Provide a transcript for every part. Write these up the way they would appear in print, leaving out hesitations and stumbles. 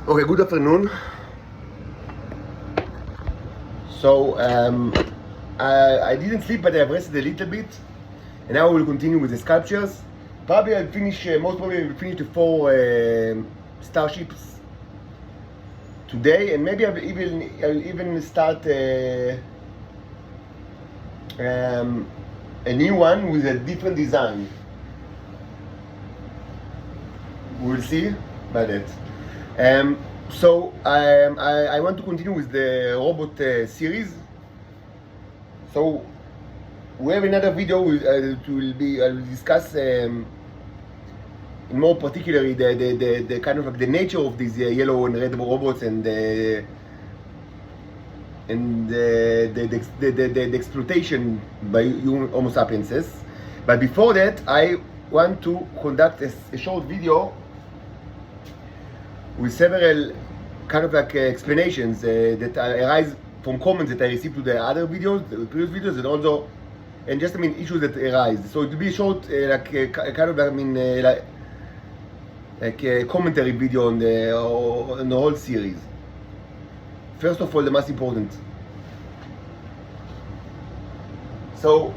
Okay, good afternoon. So I didn't sleep, but I've rested a little bit, and now we'll continue with the sculptures. Probably I'll finish. Most probably I'll finish the 4 starships today, and maybe I'll even start a new one with a different design. We'll see by that. So I want to continue with the robot series. So we have another video. I'll discuss in more particularly the kind of like the nature of these yellow and red robots and the exploitation by human Homo sapienses. But before that, I want to conduct a short video with several kind of like explanations that arise from comments that I received to the other videos, the previous videos, and also, and just issues that arise. So it will be a short, kind of like a commentary video on the whole series. First of all, the most important. So,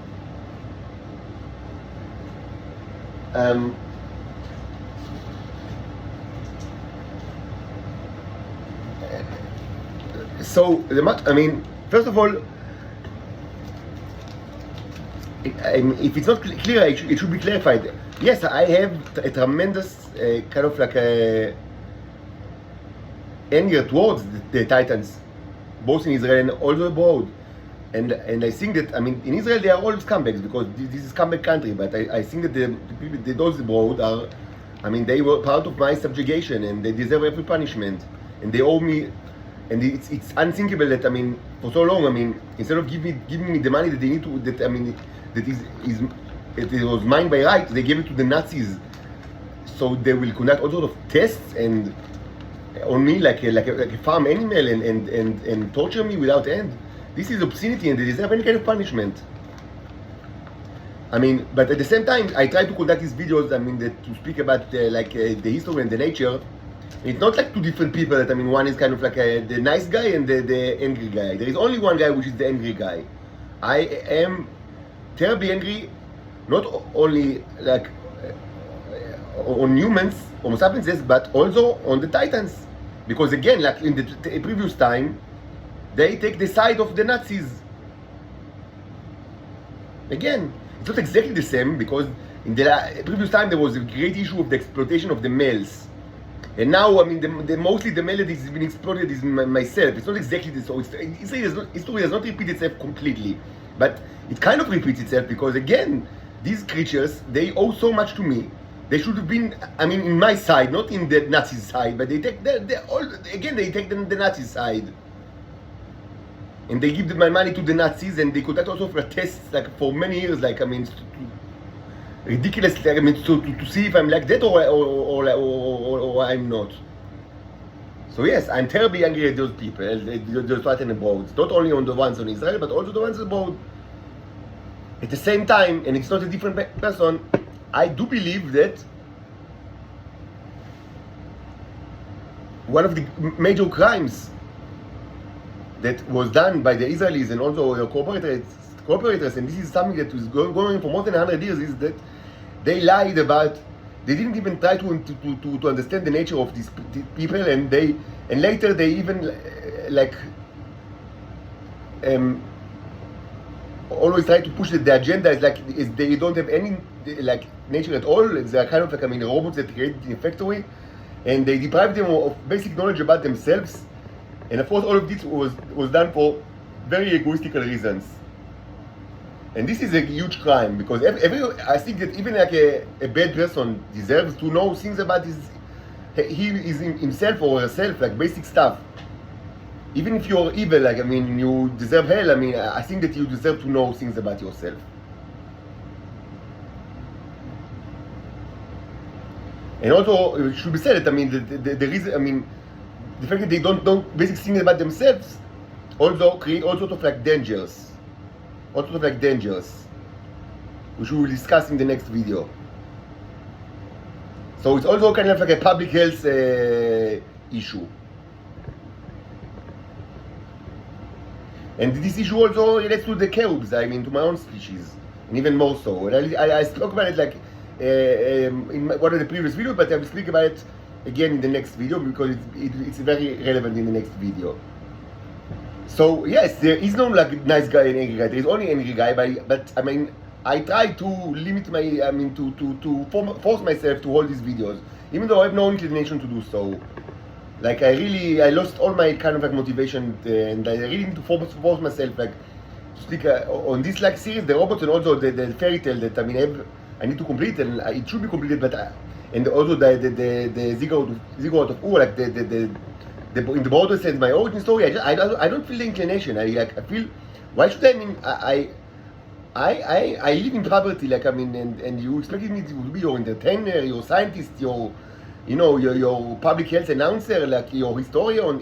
first of all, if it's not clear, it should be clarified. Yes, I have a tremendous kind of like a anger towards the Titans, both in Israel and also abroad. And I think that, in Israel they are all scumbags because this is scumbag country, but I think that the people, those abroad are, they were part of my subjugation and they deserve every punishment. And they owe me, and it's unthinkable that, for so long, instead of giving me the money that they need to, that it was mine by right, they gave it to the Nazis. So they will conduct all sorts of tests and on me like a farm animal and torture me without end. This is obscenity and they deserve any kind of punishment. But at the same time, I try to conduct these videos, to speak about the history and the nature. It's not like two different people that, one is kind of like the nice guy and the angry guy. There is only one guy, which is the angry guy. I am terribly angry, not only on humans, Homo sapiens, but also on the Titans. Because again, like in the previous time, they take the side of the Nazis. Again, it's not exactly the same because in the previous time there was a great issue of the exploitation of the males. And now, mostly the male that has been exploited is myself. It's not exactly this. So history does not repeat itself completely. But it kind of repeats itself because again, these creatures, they owe so much to me. They should have been, in my side, not in the Nazi side, but they take they take the Nazi side. And they give my money to the Nazis, and they conduct also for tests for many years, ridiculous, to see if I'm like that or I'm not. So yes, I'm terribly angry at those people, those Titan abroad. Not only on the ones on Israel, but also the ones abroad. At the same time, and it's not a different person, I do believe that one of the major crimes that was done by the Israelis and also the cooperators, and this is something that was going on for more than 100 years, is that they lied about. They didn't even try to understand the nature of these people, and later they even always try to push the agenda is they don't have any nature at all. They are kind of robots that created in a factory, and they deprive them of basic knowledge about themselves. And of course, all of this was done for very egoistical reasons. And this is a huge crime because I think that even a bad person deserves to know things about himself or herself, basic stuff. Even if you're evil, you deserve hell. I think that you deserve to know things about yourself. And also, it should be said that the reason, the fact that they don't know basic things about themselves also create all sorts of dangers. Which we will discuss in the next video. So it's also kind of a public health issue. And this issue also relates to the cherubs, I mean, to my own species, and even more so. And I spoke about it like in one of the previous videos, but I will speak about it again in the next video because it's very relevant in the next video. So yes, there is no like nice guy and angry guy. There is only angry guy, but I mean, I try to limit my, I mean, to force myself to hold these videos, even though I have no inclination to do so. Like I lost all my kind of like motivation, and I really need to force myself like to speak on this like series, the robots, and also the fairy tale that I mean I need to complete, and it should be completed, but and also the Ziggurat of Ur, like in the border sense, my origin story. I don't feel the inclination. I feel, why should I mean I live in poverty, like I mean, and you expected me to be your entertainer, your scientist, your your public health announcer, like your historian,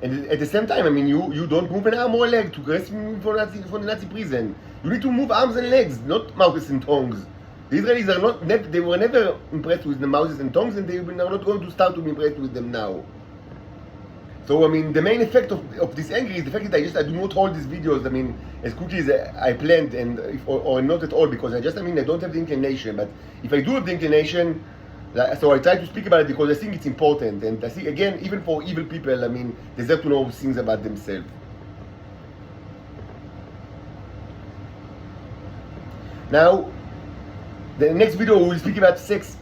and at the same time, I mean, you don't move an arm or a leg to rescue me from the Nazi prison. You need to move arms and legs, not mouths and tongues. The Israelis are not, they were never impressed with the mouths and tongues, and they are not going to start to be impressed with them now. So, I mean, the main effect of this anger is the fact that I do not hold these videos, I mean, as quickly as I planned, and or not at all, because I don't have the inclination. But if I do have the inclination, so I try to speak about it because I think it's important, and I think, again, even for evil people, I mean, they deserve to know things about themselves. Now, the next video we will speak about sex.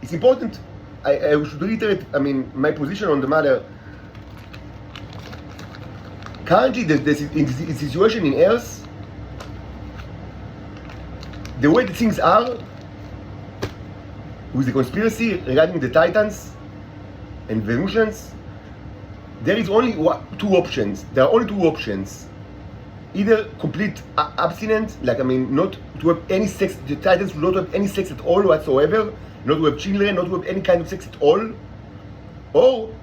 It's important. I should reiterate, I mean, my position on the matter. Currently, the situation in Earth, the way the things are, with the conspiracy regarding the Titans and Venusians, there is only two options. There are only two options. Either complete abstinence, like I mean, not to have any sex. The Titans will not have any sex at all whatsoever, not to have children, not to have any kind of sex at all, or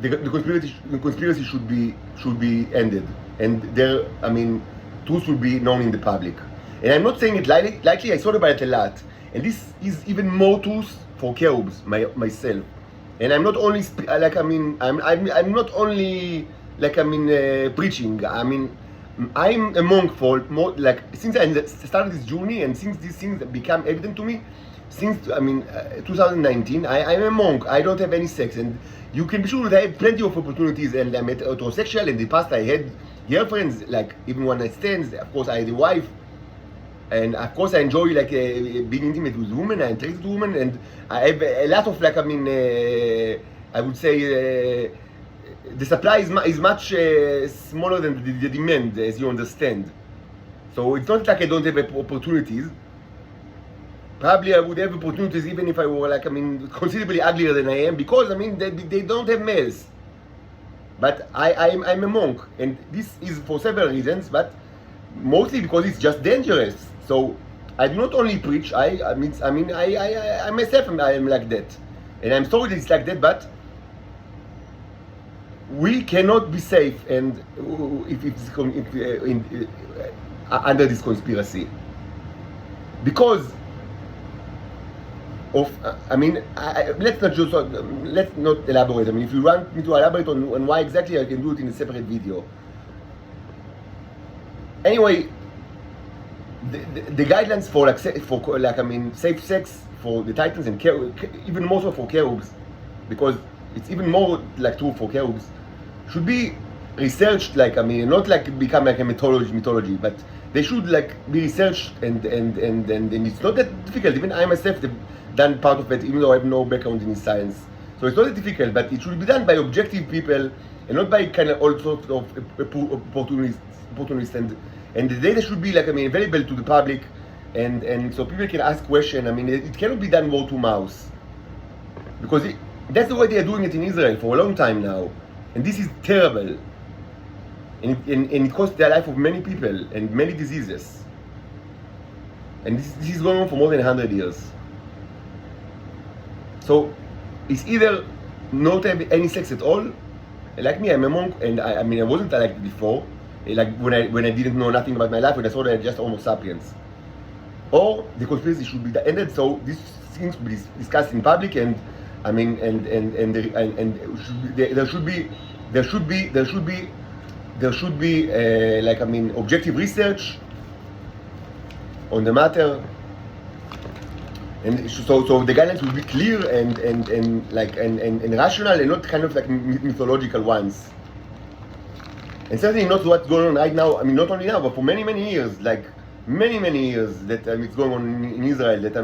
the conspiracy should be ended, and there, I mean, truth will be known in the public. And I'm not saying it lightly. I thought about it a lot, and this is even more truth for cherubs myself. And I'm not only like I mean, I'm not only like I mean preaching. I mean, I'm a monk for more like since I started this journey, and since these things become evident to me, since I mean 2019, I'm a monk. I don't have any sex, and you can be sure that I have plenty of opportunities, and I'm heterosexual. In the past, I had girlfriends, like even one night stands. Of course, I had a wife, and of course, I enjoy like being intimate with women. I interact with women, and I have a lot of like I mean, I would say the supply is much smaller than the demand, as you understand. So it's not like I don't have opportunities. Probably I would have opportunities even if I were like, I mean, considerably uglier than I am, because I mean, they don't have males. But I'm a monk, and this is for several reasons, but mostly because it's just dangerous. So I do not only preach, I myself I'm like that. And I'm sorry that it's like that, but we cannot be safe and under this conspiracy. Because of, I mean, let's not elaborate. I mean, if you want me to elaborate on why exactly, I can do it in a separate video. Anyway, the guidelines for like I mean safe sex for the Titans and even more so for cherubs, because it's even more like true for cherubs, should be researched. Like I mean, not like become like a mythology, but they should like be researched and it's not that difficult. Even I myself have done part of it, even though I have no background in science. So it's not that difficult, but it should be done by objective people and not by kind of all sorts of opportunists. And the data should be like I mean available to the public, and so people can ask questions. I mean, it cannot be done word to mouth, because that's the way they are doing it in Israel for a long time now, and this is terrible. And it costs the life of many people and many diseases. And this is going on for more than 100 years. So it's either not have any sex at all. Like me, I'm a monk, and I mean I wasn't like before. Like when I didn't know nothing about my life, when I thought I was just Homo sapiens. Or the conspiracy should be ended, so these things should be discussed in public, and I mean, there should be there should be objective research on the matter, and so the guidelines will be clear and rational, and not kind of like mythological ones. And certainly not what's going on right now. I mean, not only now, but for many years, like many years that it's going on in Israel. That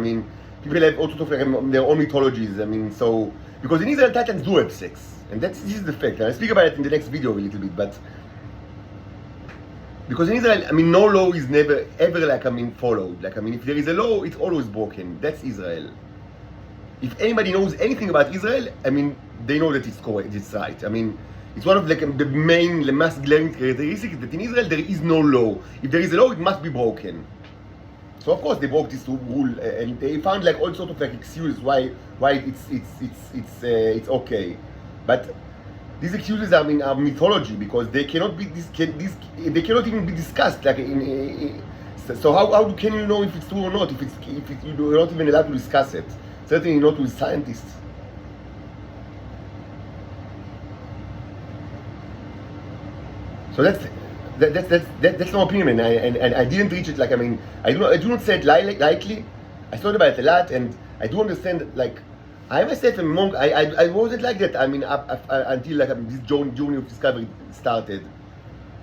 people have all sorts of their own mythologies. So because in Israel Titans do have sex, and this is the fact. And I'll speak about it in the next video a little bit, but. Because in Israel, no law is never, ever, followed. If there is a law, it's always broken. That's Israel. If anybody knows anything about Israel, they know that it's correct, it's right. It's one of the main, the most glaring characteristics that in Israel there is no law. If there is a law, it must be broken. So of course they broke this rule, and they found all sorts of excuses why it's okay. But these excuses are mythology, because they cannot be they cannot even be discussed. So how can you know if it's true or not if you're not even allowed to discuss it? Certainly not with scientists. So that's my opinion, and I didn't reach it. I do not say it lightly. I thought about it a lot, and I do understand I myself am monk. I wasn't like that. Until this journey of discovery started.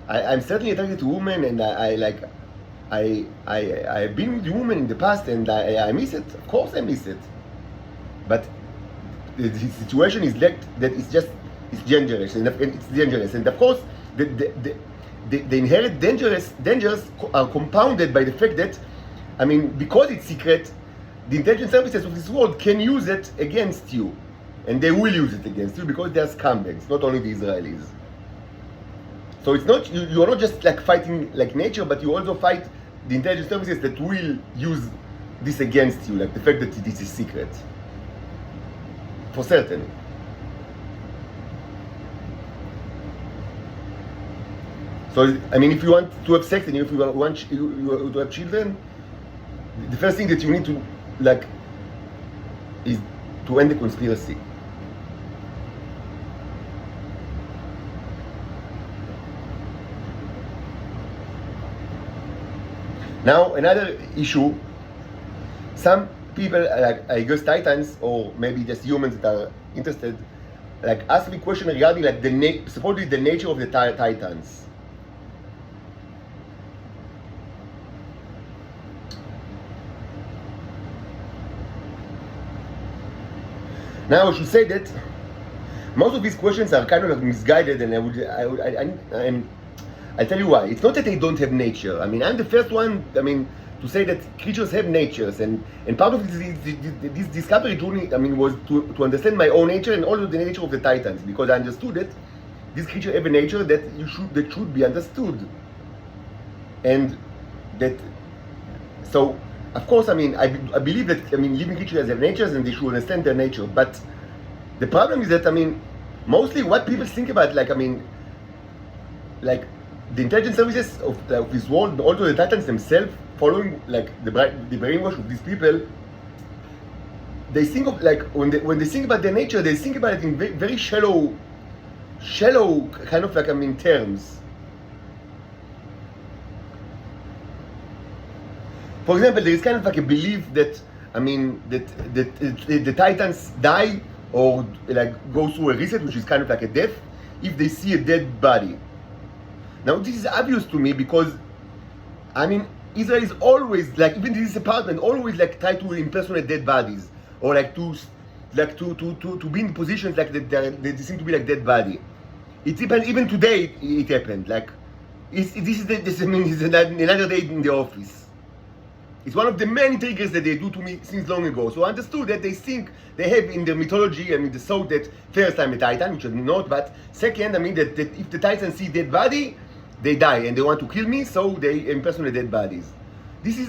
I'm certainly attracted to women, and I've been with women in the past, and I miss it. Of course, I miss it. But the situation is that it's dangerous, and of course the inherent dangers are compounded by the fact that because it's secret, the intelligence services of this world can use it against you, and they will use it against you because they are scumbags, not only the Israelis. So it's not you are not just fighting nature, but you also fight the intelligence services that will use this against you, the fact that it is a secret, for certain. So if you want to have sex and if you want to have children, the first thing that you need to is to end the conspiracy. Now another issue. Some people, I guess Titans, or maybe just humans that are interested, ask me question regarding supposedly the nature of the Titans. Now I should say that most of these questions are kind of misguided, and I'll tell you why. It's not that they don't have nature. I'm the first one, to say that creatures have natures, and part of this discovery journey, was to understand my own nature and also the nature of the Titans, because I understood that these creatures have a nature that should be understood, and that. So of course, I believe that living creatures have natures and they should understand their nature. But the problem is that mostly what people think about, the intelligence services of this world, also the Titans themselves, following the brainwash of these people, they think of when they think about their nature, they think about it in very shallow kind of terms. For example, there is kind of a belief that the Titans die or go through a reset, which is kind of a death, if they see a dead body. Now this is obvious to me because Israel is always even in this apartment always try to impersonate dead bodies, or to be in positions they seem to be dead body. It happened even today. It happened this is another day in the office. It's one of the many triggers that they do to me since long ago. So I understood that they think they have in their mythology, the thought that first I'm a Titan, which I'm not, but second, that if the Titans see dead body, they die and they want to kill me, so they impersonate dead bodies. This is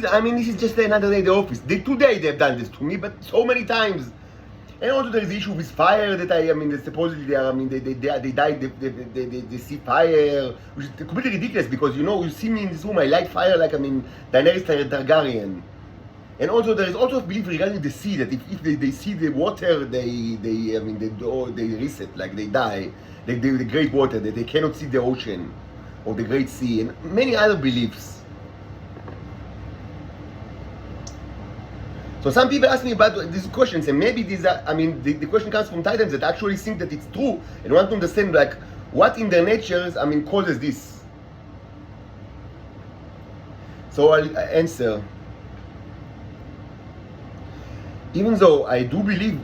just another day in the office. Today they've done this to me, but so many times. And also there is the issue with fire that supposedly they die, they see fire, which is completely ridiculous because you see me in this room, I like fire Daenerys Targaryen. And also there is also a belief regarding the sea that if they see the water, they reset, they die, the great water, that they cannot see the ocean. or the Great Sea, and many other beliefs. So some people ask me about these questions, and maybe these are, the question comes from Titans that actually think that it's true and want to understand like what in their natures, causes this. So I'll answer. Even though I do believe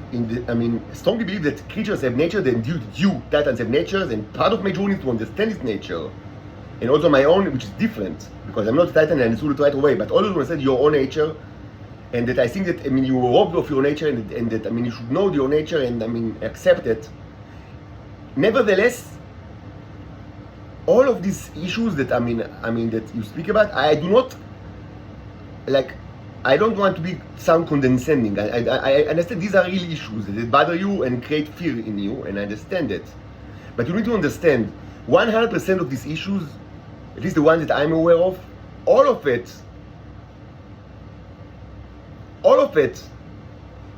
strongly believe that creatures have nature, then you Titans have natures, and part of my journey is to understand this nature, and also my own, which is different, because I'm not a Titan and I understood it right away, but also to understand your own nature, and that I think that you were robbed of your nature, and that you should know your nature and accept it. Nevertheless, all of these issues that that you speak about, I do not like. I don't want to sound condescending. I understand these are real issues that bother you and create fear in you, and I understand it. But you need to understand, 100% of these issues, at least the ones that I'm aware of, all of it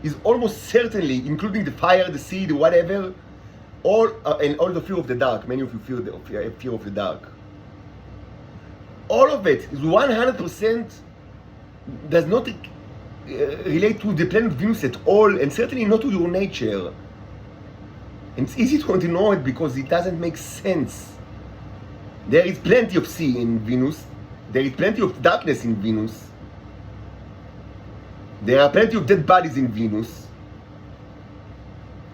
is almost certainly, including the fire, the sea, the whatever, and all the fear of the dark. Many of you fear of the dark. All of it is 100% does not relate to the planet Venus at all, and certainly not to your nature. And it's easy to ignore it because it doesn't make sense. There is plenty of sea in Venus. There is plenty of darkness in Venus. There are plenty of dead bodies in Venus.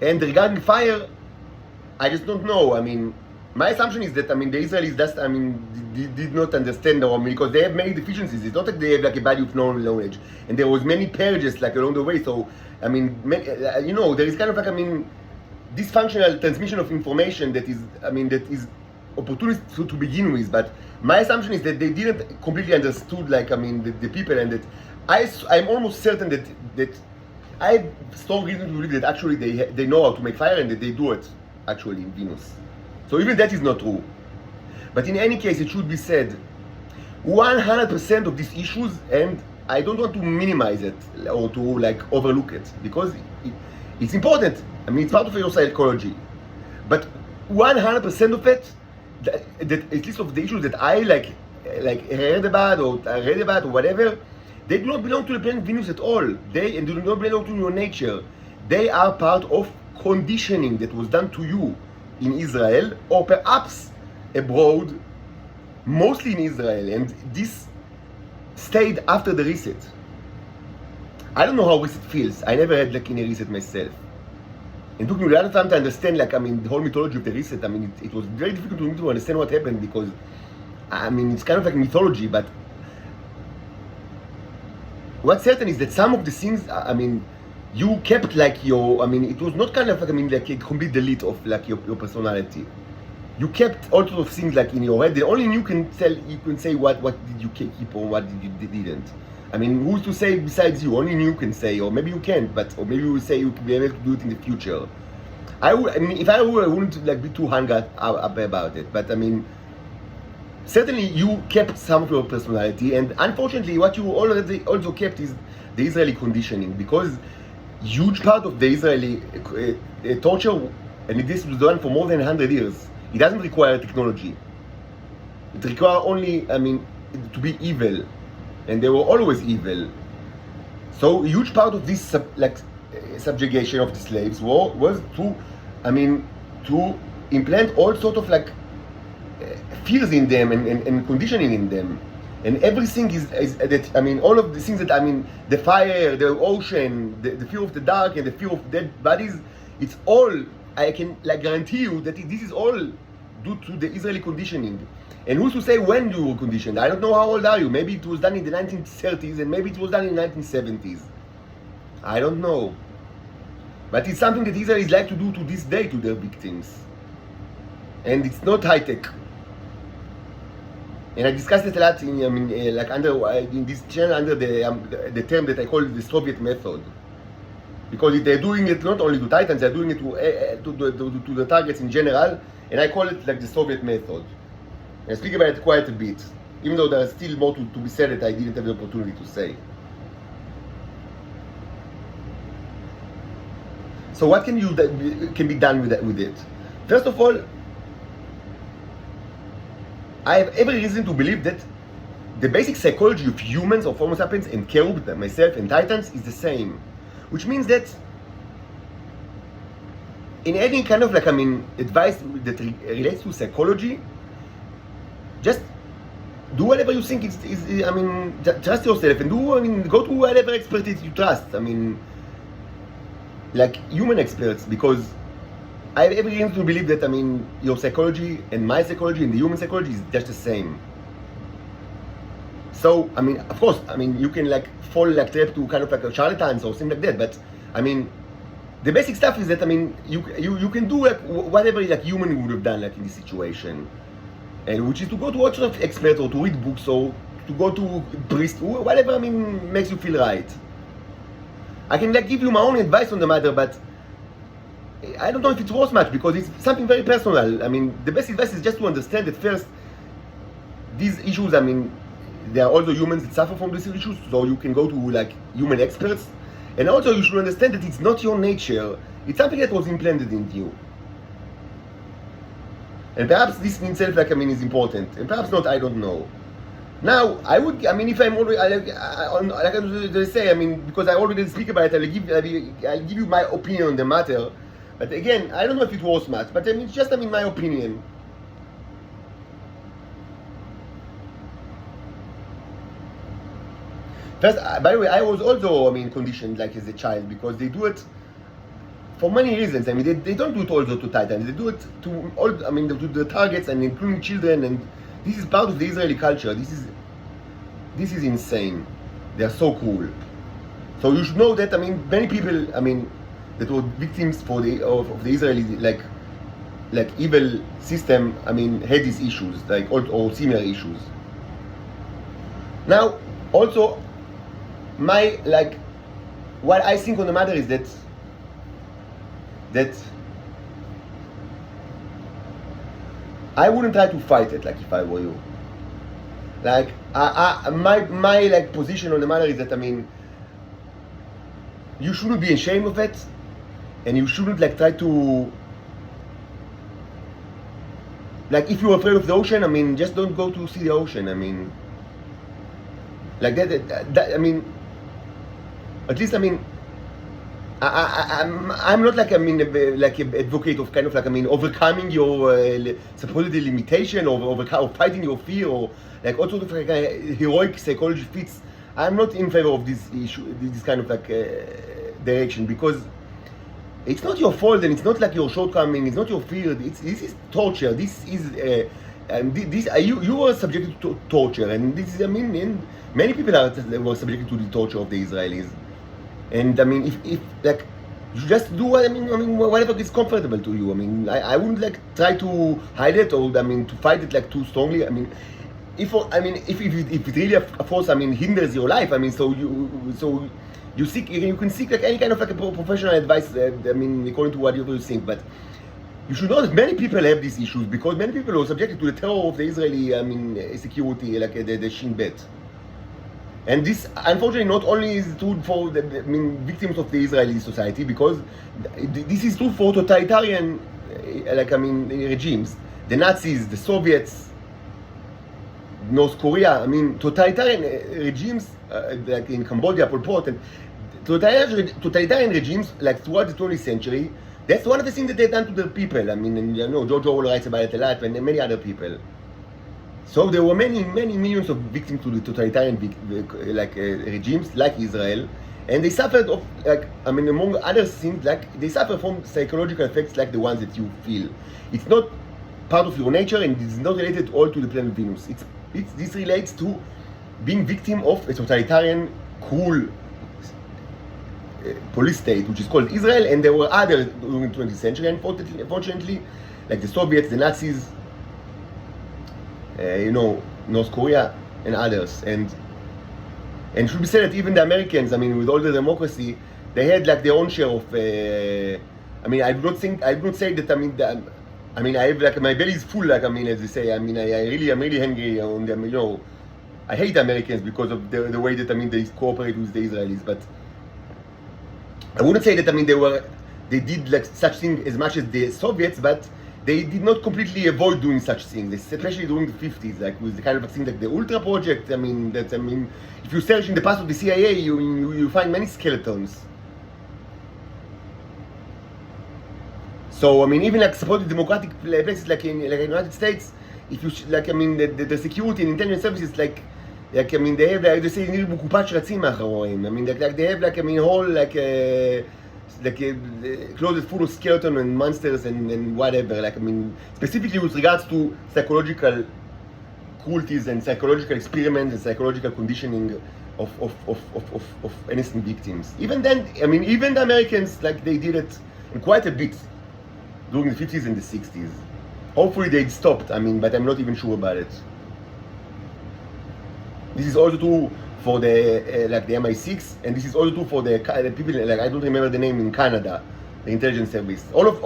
And regarding fire, I just don't know. My assumption is that the Israelis just did not understand because they have many deficiencies. It's not like they have like a body of knowledge, and there was many purges like along the way. So there is kind of like dysfunctional transmission of information that is opportunist to begin with. But my assumption is that they didn't completely understood the people, and that I'm almost certain that I have strong reason to believe that actually they know how to make fire and that they do it actually in Venus. So even that is not true. But in any case, it should be said, 100% of these issues, and I don't want to minimize it or to overlook it, because it's important. It's part of your psychology. But 100% of it, that at least of the issues that I heard about or read about or whatever, they do not belong to the planet Venus at all. They do not belong to your nature. They are part of conditioning that was done to you in Israel, or perhaps abroad, mostly in Israel, and this stayed after the reset. I don't know how reset feels. I never had in a reset myself. It took me a lot of time to understand the whole mythology of the reset. It was very difficult for me to understand what happened, because it's kind of like mythology. But what's certain is that some of the things, you kept your, it was not kind of like a complete delete of your personality. You kept all sorts of things in your head. The only you can say what did you keep or what did you didn't. Who's to say besides you? Only you can say, or maybe you can't, or maybe you will say you can be able to do it in the future. If I were, I wouldn't be too hung up about it. But certainly you kept some of your personality, and unfortunately, what you already also kept is the Israeli conditioning, because huge part of the Israeli torture, and this was done for more than 100 years. It doesn't require technology. It requires only, to be evil, and they were always evil. So a huge part of this subjugation of the slaves was to implant all sort of fears in them and conditioning in them. And everything is that, all of the things that, the fire, the ocean, the fear of the dark, and the fear of dead bodies, it's all, I can guarantee you that this is all due to the Israeli conditioning. And who's to say when you were conditioned? I don't know how old are you. Maybe it was done in the 1930s, and maybe it was done in the 1970s. I don't know. But it's something that Israelis like to do to this day to their victims. And it's not high-tech. And I discussed it a lot in this channel under the term that I call the Soviet method, because they're doing it not only to Titans, they're doing it to the targets in general, and I call it the Soviet method. And I speak about it quite a bit, even though there's still more to be said that I didn't have the opportunity to say. So what can be done with it? First of all, I have every reason to believe that the basic psychology of humans, of Homo sapiens, and Cherub, myself, and Titans is the same. Which means that in any kind of advice that relates to psychology, just do whatever you think is trust yourself and go to whatever expertise you trust. Like human experts, because I have every reason to believe that your psychology and my psychology and the human psychology is just the same. So of course, you can fall trap to kind of a charlatans or something like that, but the basic stuff is that you can do whatever human would have done in this situation, and which is to go to watch of experts or to read books or to go to priest, whatever makes you feel right. I can give you my own advice on the matter, but I don't know if it's worth much because it's something very personal. The best advice is just to understand that first, these issues, there are also humans that suffer from these issues, so you can go to human experts. And also you should understand that it's not your nature, it's something that was implanted into you. And perhaps this in itself is important, and perhaps not, I don't know. Now, I would, if I'm already, like I say, because I already speak about it, I'll give you my opinion on the matter. But again, I don't know if it was much, but it's just, my opinion. First, by the way, I was also, conditioned as a child, because they do it for many reasons. They don't do it also to Titans. They do it to all, to the targets and including children, and this is part of the Israeli culture. This is insane. They are so cool. So you should know that, many people, that were victims of the Israeli, evil system, had these issues, or similar issues. Now, also, what I think on the matter is that I wouldn't try to fight it if I were you. My position on the matter is that you shouldn't be ashamed of it, and you shouldn't try to if you're afraid of the ocean, just don't go to see the ocean. At least I'm not an advocate of kind of overcoming your supposed limitation or fighting your fear or all sort of heroic psychology feats. I'm not in favor of this issue, this kind of direction, because it's not your fault and it's not your shortcoming. It's not your fear. This is torture. This is you were subjected to torture, and this is and many people were subjected to the torture of the Israelis. And if you just do whatever is comfortable to you. I wouldn't try to hide it or to fight it too strongly. If it really of course hinders your life. You seek, you can seek any kind of a professional advice. According to whatever you think, but you should know that many people have these issues because many people are subjected to the terror of the Israeli security, the Shin Bet. And this, unfortunately, not only is true for the victims of the Israeli society, because this is true for totalitarian regimes, the Nazis, the Soviets, North Korea. Totalitarian regimes in Cambodia, Pol Pot, and totalitarian regimes throughout the 20th century. That's one of the things that they've done to the people. George Orwell writes about it a lot, and many other people. So there were many millions of victims to the totalitarian regimes like Israel, and they suffered of among other things they suffer from psychological effects like the ones that you feel. It's not part of your nature, and it's not related all to the planet Venus. This relates to being victim of a totalitarian, cruel police state, which is called Israel, and there were others during the 20th century, unfortunately, like the Soviets, the Nazis, North Korea, and others. And it should be said that even the Americans, with all the democracy, they had their own share of. I do not say that. I have my belly is full, as they say. I'm really hungry on them. I hate the Americans because of the way that they cooperate with the Israelis, but I wouldn't say that they did such thing as much as the Soviets, but they did not completely avoid doing such things, especially during the 50s, like with the kind of vaccine like the Ultra Project. I mean, if you search in the past of the CIA, you find many skeletons. So I mean, even like supported democratic places like in the United States, if you the security and intelligence services I mean they have they say נראה בקופת שרצים מאחוריהם. I mean they have whole closets full of skeleton and monsters and whatever. I mean specifically with regards to psychological cruelties and psychological experiments and psychological conditioning of innocent victims. Even then, I mean even the Americans they did it in quite a bit during the 50s and the 60s. Hopefully they'd stopped, I mean, but I'm not even sure about it. This is also true for the the MI6, and this is also true for the people I don't remember the name in Canada, the intelligence service. All of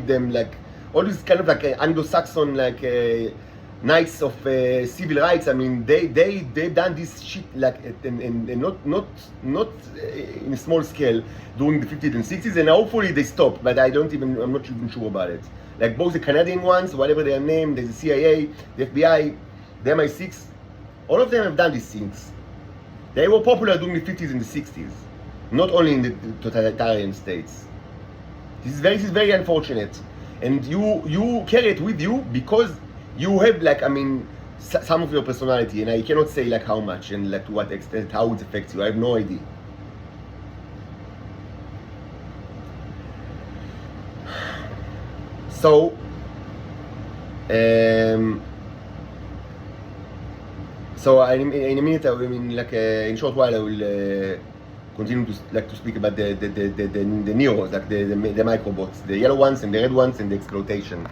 them all these kind of Anglo-Saxon knights of civil rights. I mean they've done this shit and not in a small scale during the 50s and 60s, and hopefully they stop. But I'm not even sure about it. Like both the Canadian ones, whatever they are named, the CIA, the FBI, the MI6, all of them have done these things. They were popular during the 50s and the 60s, not only in the totalitarian states. This is very unfortunate, and you carry it with you because you have some of your personality, and I cannot say how much and to what extent, how it affects you. I have no idea. So in a minute, in a short while, I will continue to speak about the Neros, the microbots, the yellow ones and the red ones, and the exploitation.